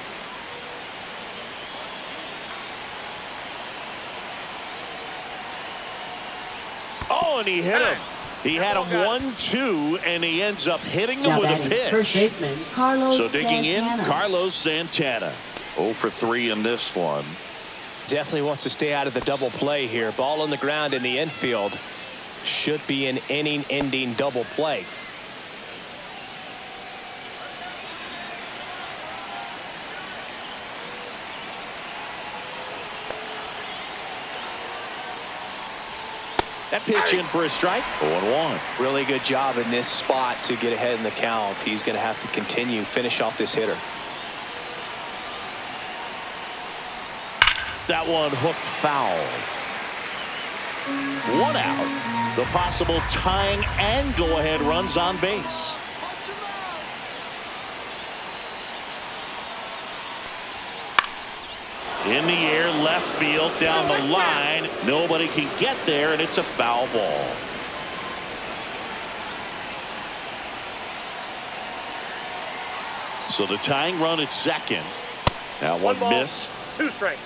Oh, and he hit him. He had him 1-2, and he ends up hitting him with a pitch. First baseman Carlos So digging Santana. in, Carlos Santana. 0 for 3 in this one. Definitely wants to stay out of the double play here. Ball on the ground in the infield. Should be an inning-ending double play. That pitch in for a strike. 0-1. Really good job in this spot to get ahead in the count. He's going to have to continue, finish off this hitter. That one hooked foul. 1 out. The possible tying and go-ahead runs on base. In the air, left field, down the line. Nobody can get there, and it's a foul ball. So the tying run at second. That one missed. 2 strikes.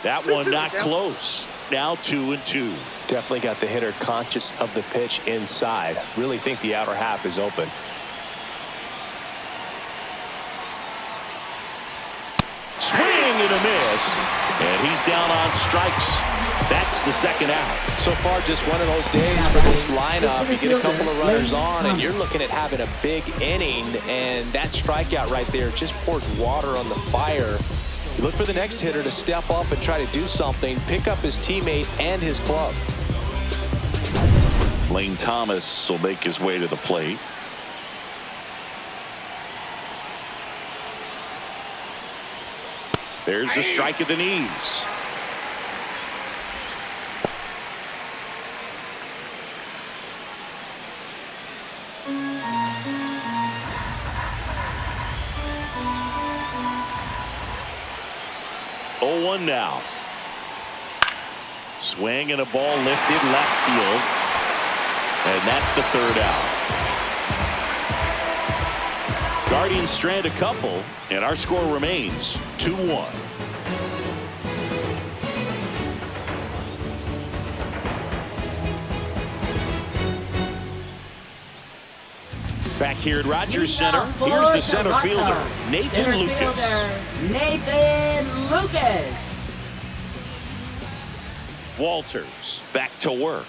That one not close. Now 2-2. Definitely got the hitter conscious of the pitch inside. Really think the outer half is open. Swing and a miss. And he's down on strikes. That's the second out. So far, just one of those days for this lineup. You get a couple of runners on, and you're looking at having a big inning, and that strikeout right there just pours water on the fire. You look for the next hitter to step up and try to do something, pick up his teammate and his glove. Lane Thomas will make his way to the plate. There's a strike at the knees. One now. Swing and a ball lifted left field. And that's the third out. Guardians strand a couple, and our score remains 2-1. Back here at Rogers Center, here's the center fielder, Nathan Lucas. Nathan Lucas. Walters back to work.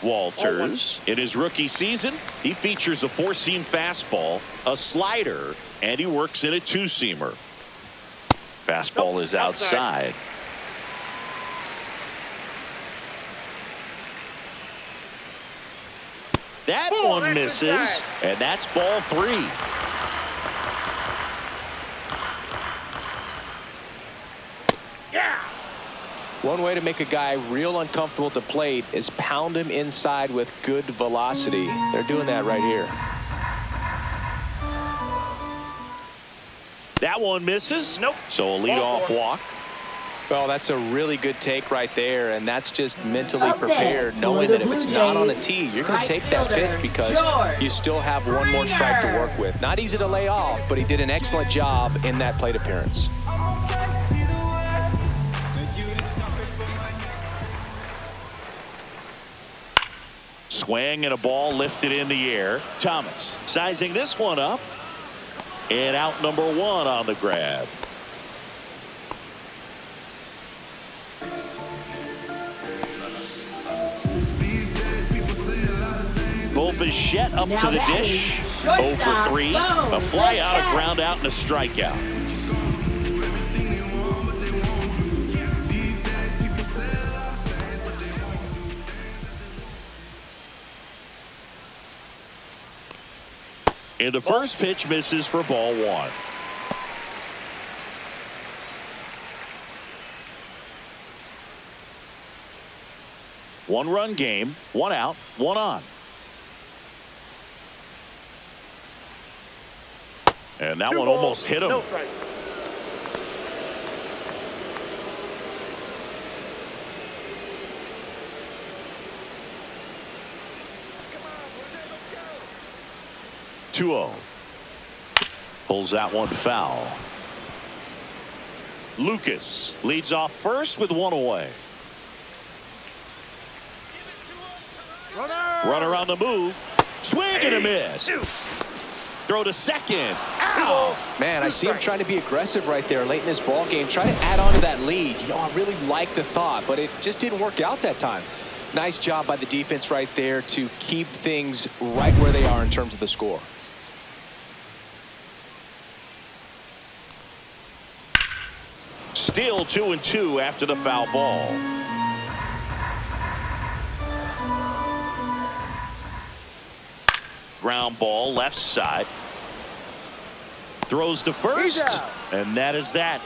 Walters, in his rookie season, he features a 4-seam fastball, a slider, and he works in a 2-seamer. Fastball is outside. That one misses, and that's ball 3. Yeah. One way to make a guy real uncomfortable at the plate is pound him inside with good velocity. They're doing that right here. That one misses. Nope. So a leadoff walk. Well, that's a really good take right there, and that's just mentally prepared, knowing that if it's not on a tee, you're going to take that pitch because you still have one more strike to work with. Not easy to lay off, but he did an excellent job in that plate appearance. Swing and a ball lifted in the air. Thomas sizing this one up. And out number 1 on the grab. Bichette up to the dish. 0 for 3. A fly out, a ground out, and a strikeout. And the first pitch misses for ball 1. One-run game, 1 out, 1 on. And that one almost hit him. No strike. Come on, let's go. 2-0. Pulls that one foul. Lucas leads off first with 1 away. Runner on the move. Swing and a miss. Throw to second. Ow! Man, I see him trying to be aggressive right there late in this ball game, trying to add on to that lead. You know, I really like the thought, but it just didn't work out that time. Nice job by the defense right there to keep things right where they are in terms of the score. Still 2-2 after the foul ball. Ground ball left side. Throws to first. And that is that.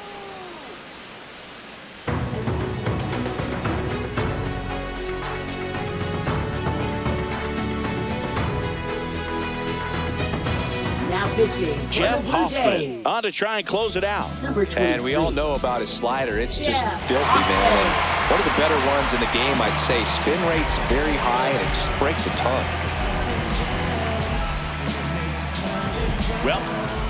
Now pitching. Jeff Hoffman on to try and close it out. Number 23. And we all know about his slider. It's just filthy, man. And one of the better ones in the game, I'd say. Spin rate's very high, and it just breaks a ton. Well,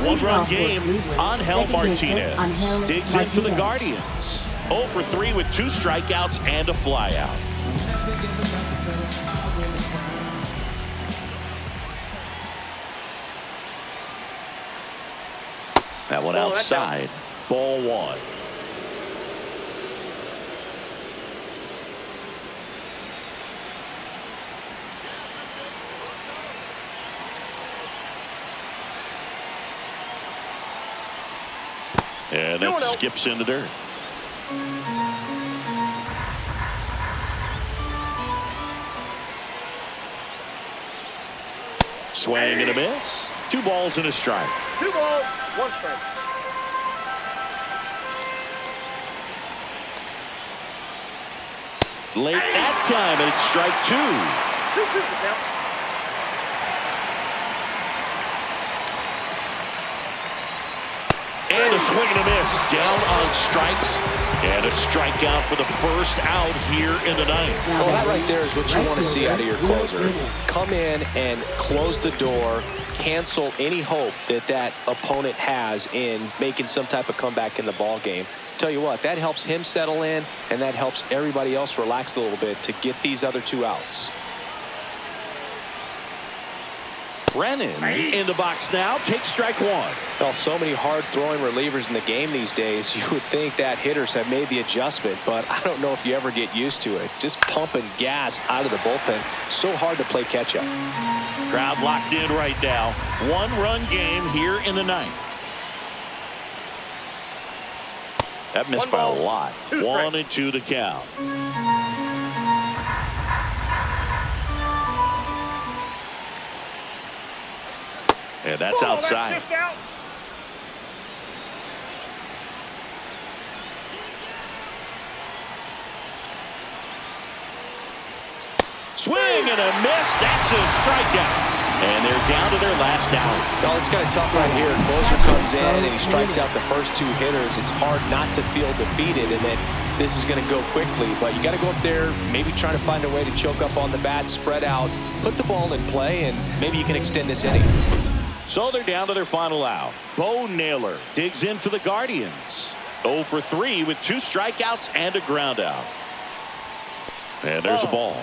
one-run game. Angel Martinez digs in for the Guardians. 0 for 3 with 2 strikeouts and a flyout. That one outside. Ball 1. And that skips in the dirt. Swing and a miss. 2 balls and a strike. 2 balls, 1 strike. Late that time, and it's strike 2. 2-2 the count. And a swing and a miss. Down on strikes. And a strikeout for the first out here in the ninth. Well, that right there is what you want to see out of your closer. Come in and close the door. Cancel any hope that that opponent has in making some type of comeback in the ball game. Tell you what, that helps him settle in, and that helps everybody else relax a little bit to get these other 2 outs. Brennan in the box now. Takes strike 1. Well, so many hard-throwing relievers in the game these days, you would think that hitters have made the adjustment, but I don't know if you ever get used to it. Just pumping gas out of the bullpen. So hard to play catch-up. Crowd locked in right now. 1-run game here in the ninth. That missed by a lot. 1-2 the count. And that's outside. Swing and a miss. That's a strikeout. And they're down to their last out. Well, it's kind of tough right here. Closer comes in and he strikes out the first 2 hitters. It's hard not to feel defeated, and then this is going to go quickly. But you got to go up there, maybe trying to find a way to choke up on the bat, spread out, put the ball in play, and maybe you can extend this inning. So they're down to their final out. Bo Naylor digs in for the Guardians. 0 for 3 with 2 strikeouts and a ground out. And there's a ball.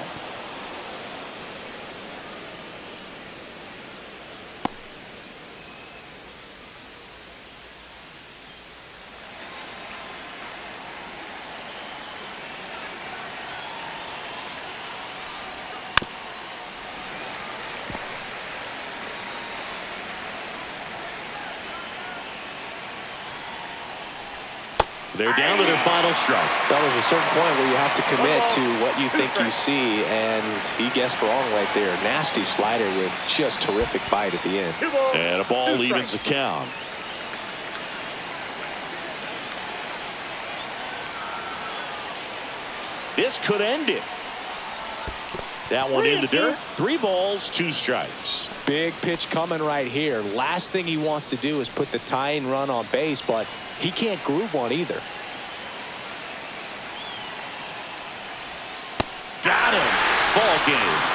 They're down to their final strike. That was a certain point where you have to commit to what you think you see, and he guessed wrong right there. Nasty slider with just terrific bite at the end. And a ball evens the count. This could end it. That one in the dirt. 3 balls, 2 strikes. Big pitch coming right here. Last thing he wants to do is put the tying run on base, but he can't groove one either. Got him. Ball game.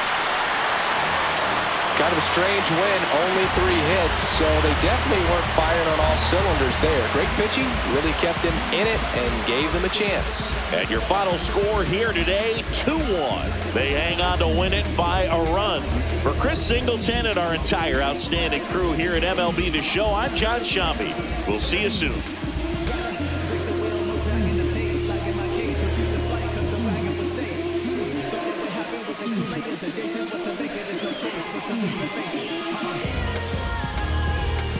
Kind of a strange win, only 3 hits, so they definitely weren't firing on all cylinders there. Great pitching, really kept them in it and gave them a chance. And your final score here today, 2-1. They hang on to win it by a run. For Chris Singleton and our entire outstanding crew here at MLB The Show, I'm John Shambi. We'll see you soon. Jason, what's a make it? There's no choice but to leave the face.